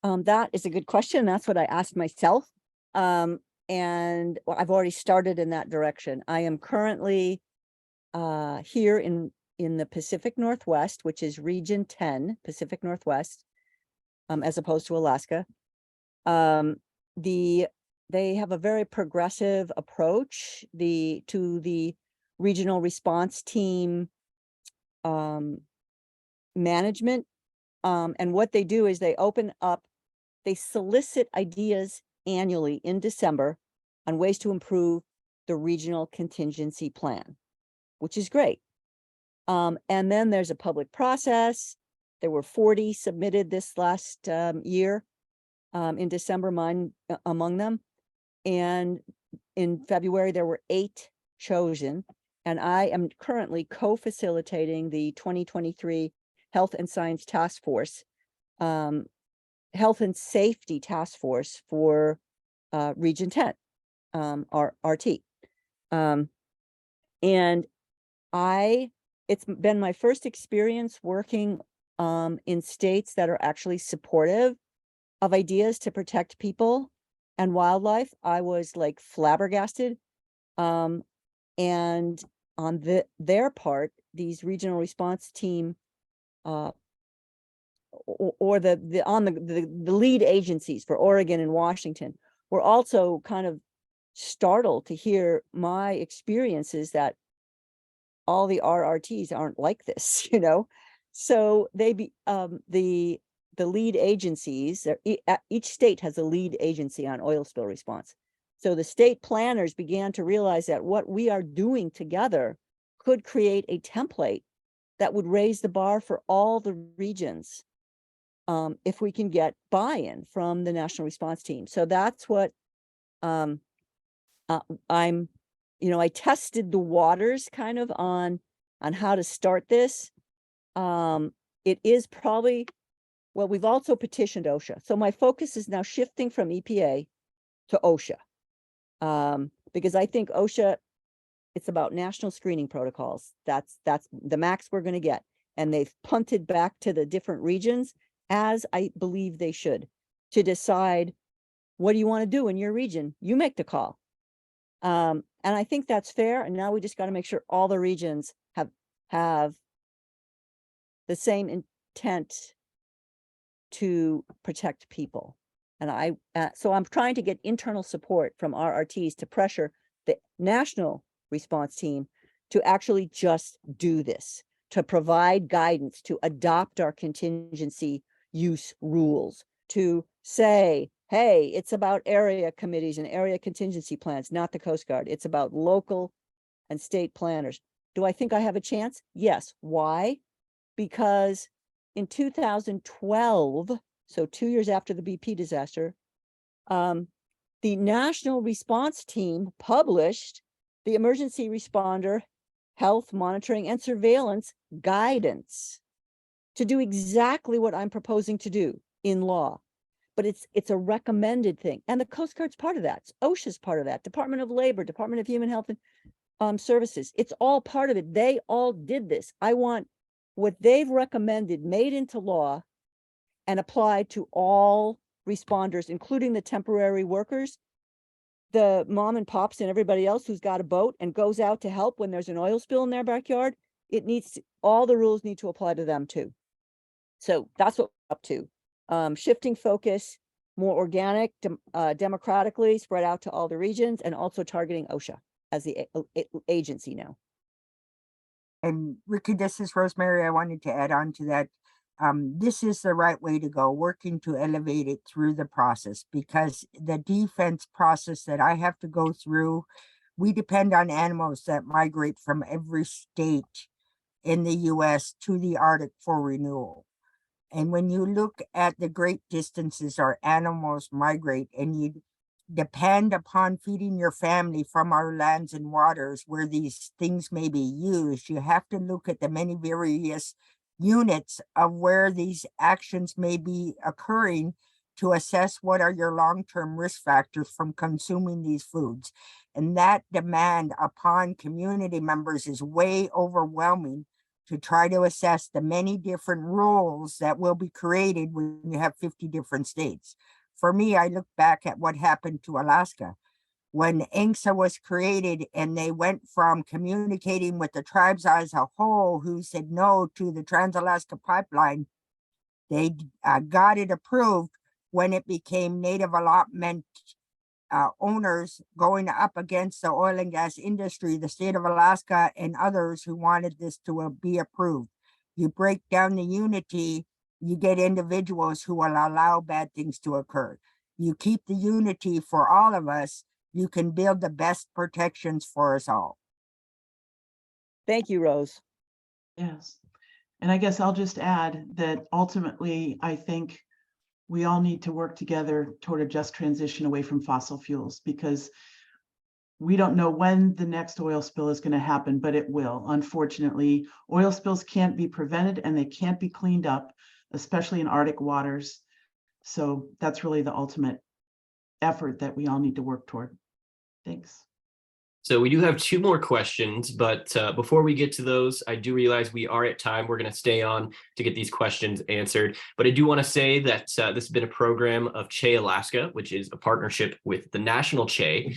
That is a good question. That's what I asked myself. And I've already started in that direction. I am currently here in the Pacific Northwest, which is Region 10, Pacific Northwest. As opposed to Alaska. They have a very progressive approach to the regional response team management. And what they do is they solicit ideas annually in December on ways to improve the regional contingency plan, which is great. And then there's a public process. There were 40 submitted this last year in December, mine among them. And in February, there were 8 chosen. And I am currently co-facilitating the 2023 Health and Science Task Force, Health and Safety Task Force for Region 10, RT. And it's been my first experience working in states that are actually supportive of ideas to protect people and wildlife. I was like flabbergasted. And on their part, these regional response team or the lead agencies for Oregon and Washington were also kind of startled to hear my experiences that all the RRTs aren't like this, So the lead agencies, each state has a lead agency on oil spill response. So the state planners began to realize that what we are doing together could create a template that would raise the bar for all the regions if we can get buy-in from the national response team. So that's what I tested the waters kind of on how to start this. It is probably, well, we've also petitioned OSHA. So my focus is now shifting from EPA to OSHA. Because I think OSHA, it's about national screening protocols. That's the max we're going to get. And they've punted back to the different regions, as I believe they should, to decide, what do you want to do in your region? You make the call. And I think that's fair. And now we just got to make sure all the regions have the same intent to protect people. And so I'm trying to get internal support from RRTs to pressure the national response team to actually just do this, to provide guidance, to adopt our contingency use rules, to say, hey, it's about area committees and area contingency plans, not the Coast Guard. It's about local and state planners. Do I think I have a chance? Yes. Why? Because in 2012, so 2 years after the BP disaster, the national response team published the emergency responder health monitoring and surveillance guidance to do exactly what I'm proposing to do in law. But it's a recommended thing. And the Coast Guard's part of that. OSHA's part of that. Department of Labor, Department of Human Health and Services. It's all part of it. They all did this. I want what they've recommended made into law and applied to all responders, including the temporary workers, the mom and pops and everybody else who's got a boat and goes out to help when there's an oil spill in their backyard. All the rules need to apply to them too. So that's what we're up to. Shifting focus, more organic, democratically spread out to all the regions, and also targeting OSHA as the agency now. And Ricky, this is Rosemary. I wanted to add on to that. This is the right way to go, working to elevate it through the process, because the defense process that I have to go through, we depend on animals that migrate from every state in the US to the Arctic for renewal. And when you look at the great distances our animals migrate, and you depend upon feeding your family from our lands and waters where these things may be used, you have to look at the many various units of where these actions may be occurring to assess what are your long-term risk factors from consuming these foods. And that demand upon community members is way overwhelming to try to assess the many different rules that will be created when you have 50 different states. For me, I look back at what happened to Alaska when INCSA was created, and they went from communicating with the tribes as a whole who said no to the Trans-Alaska Pipeline. They got it approved when it became native allotment owners going up against the oil and gas industry, the state of Alaska and others who wanted this to be approved. You break down the unity, you get individuals who will allow bad things to occur. You keep the unity for all of us, you can build the best protections for us all. Thank you, Rose. Yes. And I guess I'll just add that ultimately, I think we all need to work together toward a just transition away from fossil fuels, because we don't know when the next oil spill is going to happen, but it will. Unfortunately, oil spills can't be prevented and they can't be cleaned up, especially in Arctic waters. So that's really the ultimate effort that we all need to work toward. Thanks. So we do have two more questions, but before we get to those, I do realize we are at time. We're going to stay on to get these questions answered. But I do want to say that this has been a program of CHE Alaska, which is a partnership with the National CHE,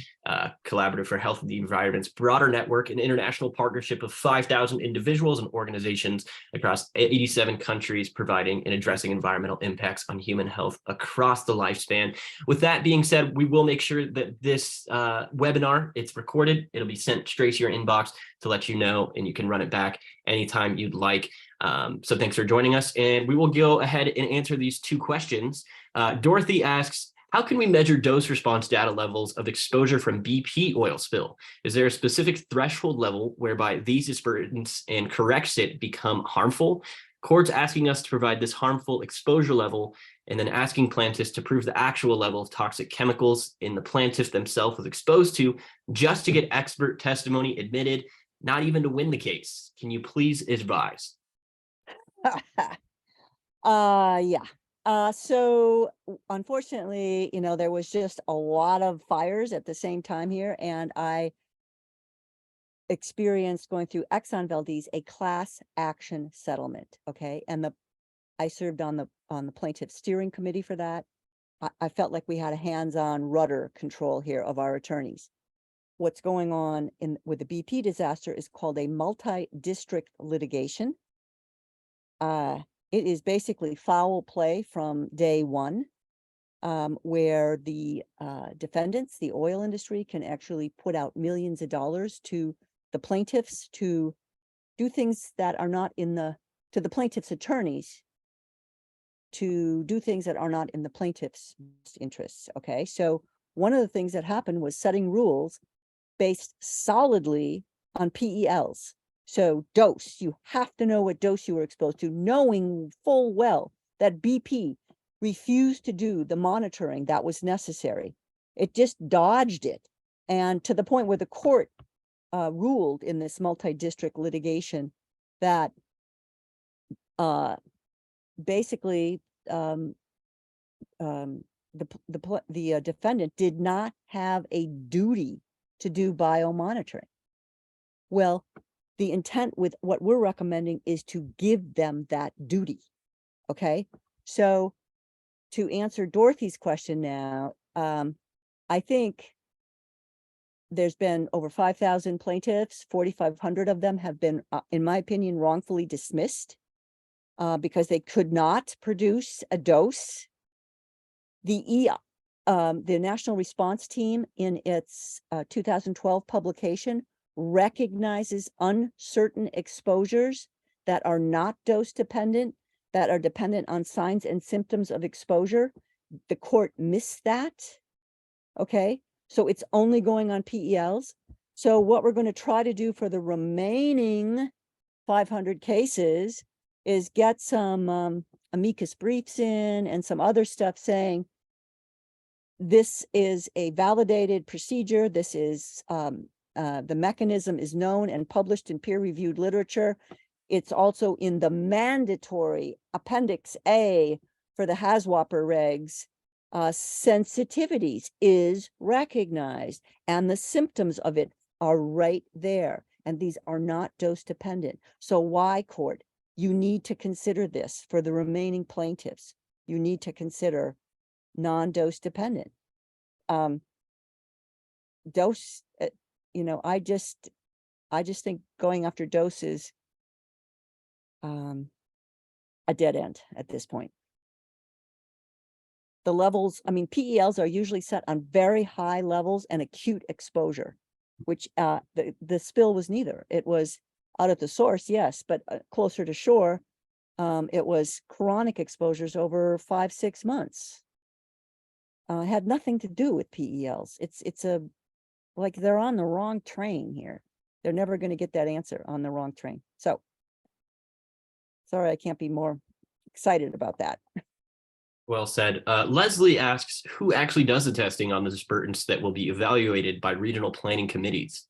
Collaborative for Health and the Environment's broader network, an international partnership of 5,000 individuals and organizations across 87 countries, providing and addressing environmental impacts on human health across the lifespan. With that being said, we will make sure that this webinar, it's recorded. It'll be sent straight to your inbox to let you know, and you can run it back anytime you'd like. So thanks for joining us, and we will go ahead and answer these two questions. Dorothy asks, how can we measure dose response data levels of exposure from BP oil spill? Is there a specific threshold level whereby these dispersants and corrects become harmful? Court's asking us to provide this harmful exposure level, and then asking plaintiffs to prove the actual level of toxic chemicals in the plaintiff themselves was exposed to, just to get expert testimony admitted, not even to win the case. Can you please advise? Yeah. So unfortunately, there was just a lot of fires at the same time here, and I experienced going through Exxon Valdez a class action settlement. Okay, and I served on the plaintiff steering committee for that. I felt like we had a hands-on rudder control here of our attorneys. What's going on with the BP disaster is called a multi-district litigation. It is basically foul play from day one, where the defendants, the oil industry, can actually put out millions of dollars to the plaintiffs to do things that are not to the plaintiff's attorneys to do things that are not in the plaintiff's interests. Okay, so one of the things that happened was setting rules based solidly on PELs. So dose, you have to know what dose you were exposed to, knowing full well that BP refused to do the monitoring that was necessary. It just dodged it. And to the point where the court ruled in this multi-district litigation that basically the defendant did not have a duty to do biomonitoring. Well, the intent with what we're recommending is to give them that duty. Okay, so to answer Dorothy's question now, I think there's been over 5,000 plaintiffs. 4,500 of them have been, in my opinion, wrongfully dismissed because they could not produce a dose. The National Response Team in its 2012 publication recognizes uncertain exposures that are not dose dependent, that are dependent on signs and symptoms of exposure. The court missed that. Okay, so it's only going on PELs. So what we're going to try to do for the remaining 500 cases is get some amicus briefs in and some other stuff saying this is a validated procedure. This is the mechanism is known and published in peer-reviewed literature. It's also in the mandatory Appendix A for the HAZWOPER regs. Sensitivities is recognized and the symptoms of it are right there. And these are not dose dependent. So why, court? You need to consider this for the remaining plaintiffs. You need to consider non-dose dependent. Dose, I just think going after dose is a dead end at this point. The levels, PELs are usually set on very high levels and acute exposure, which the spill was neither. It was out at the source, yes, but closer to shore, it was chronic exposures over 5-6 months. Had nothing to do with PELs. It's like they're on the wrong train here. They're never going to get that answer on the wrong train. So sorry, I can't be more excited about that. Well said. Leslie asks, who actually does the testing on the dispersants that will be evaluated by regional planning committees?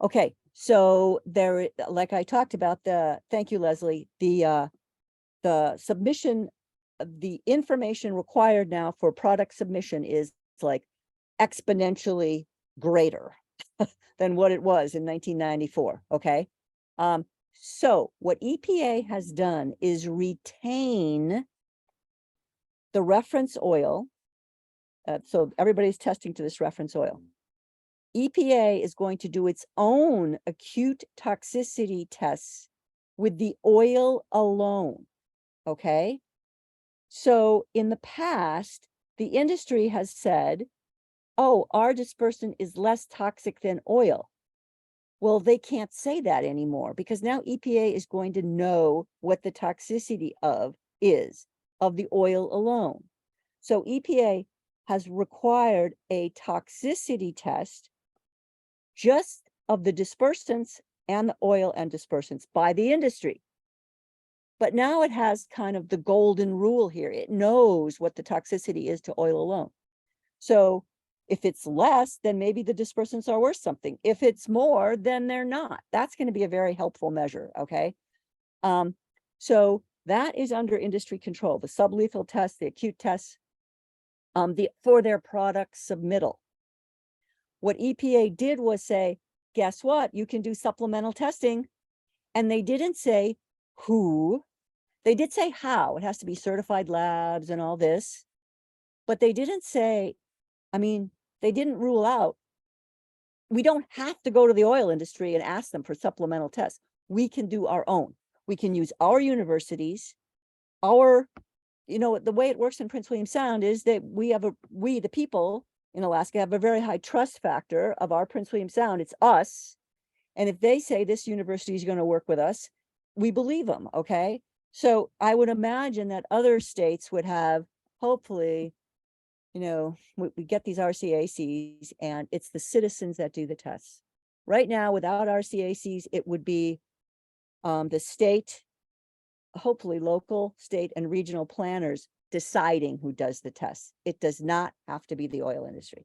Okay, so there, like I talked about, thank you, Leslie, the submission, the information required now for product submission is like exponentially greater than what it was in 1994. Okay, so what EPA has done is retain the reference oil. So everybody's testing to this reference oil. EPA is going to do its own acute toxicity tests with the oil alone. Okay. So in the past, the industry has said, oh, our dispersant is less toxic than oil. Well, they can't say that anymore because now EPA is going to know what the toxicity is of the oil alone. So EPA has required a toxicity test just of the dispersants and the oil and dispersants by the industry. But now it has kind of the golden rule here. It knows what the toxicity is to oil alone. So if it's less, then maybe the dispersants are worth something. If it's more, then they're not. That's going to be a very helpful measure. Okay. So That is under industry control, the sublethal tests, the acute tests, for their product submittal. What EPA did was say, guess what? You can do supplemental testing. And they didn't say who. They did say how. It has to be certified labs and all this. But they didn't say, I mean, they didn't rule out. We don't have to go to the oil industry and ask them for supplemental tests. We can do our own. We can use our universities, the way it works in Prince William Sound is that we, the people in Alaska, have a very high trust factor of our Prince William Sound. It's us. And if they say this university is going to work with us, we believe them. Okay. So I would imagine that other states would have, hopefully, we get these RCACs and it's the citizens that do the tests. Right now, without RCACs, it would be the state, hopefully local, state, and regional planners deciding who does the tests. It does not have to be the oil industry.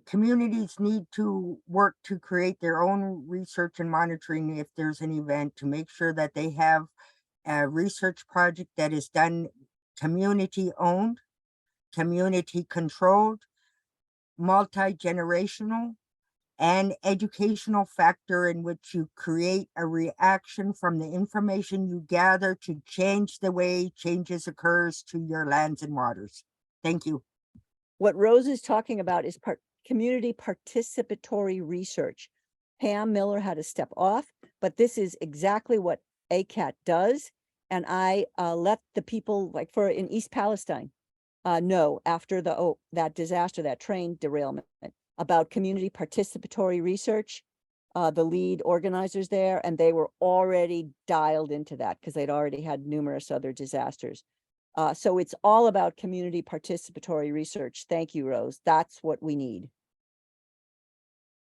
Communities need to work to create their own research and monitoring if there's an event, to make sure that they have a research project that is done community owned, community controlled, multi-generational, and educational factor in which you create a reaction from the information you gather to change the way changes occurs to your lands and waters. Thank you. What Rose is talking about is community participatory research. Pam Miller had to step off, but this is exactly what ACAT does. And I let the people, like in East Palestine, know after that disaster, that train derailment, about community participatory research, the lead organizers there, and they were already dialed into that because they'd already had numerous other disasters. So it's all about community participatory research. Thank you, Rose. That's what we need.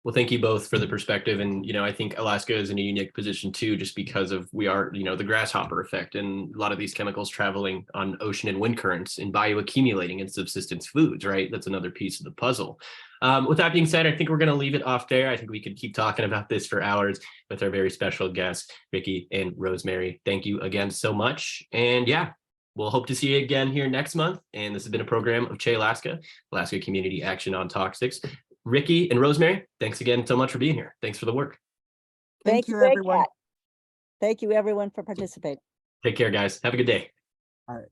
Well, thank you both for the perspective. And, I think Alaska is in a unique position too, just because of we are, the grasshopper effect and a lot of these chemicals traveling on ocean and wind currents and bioaccumulating in subsistence foods, right? That's another piece of the puzzle. With that being said, I think we're going to leave it off there. I think we could keep talking about this for hours with our very special guests, Ricky and Rosemary. Thank you again so much. And we'll hope to see you again here next month. And this has been a program of Che Alaska Community Action on Toxics. Ricky and Rosemary, thanks again so much for being here. Thanks for the work. Thank you, everyone. Thank you, everyone, for participating. Take care, guys. Have a good day. All right.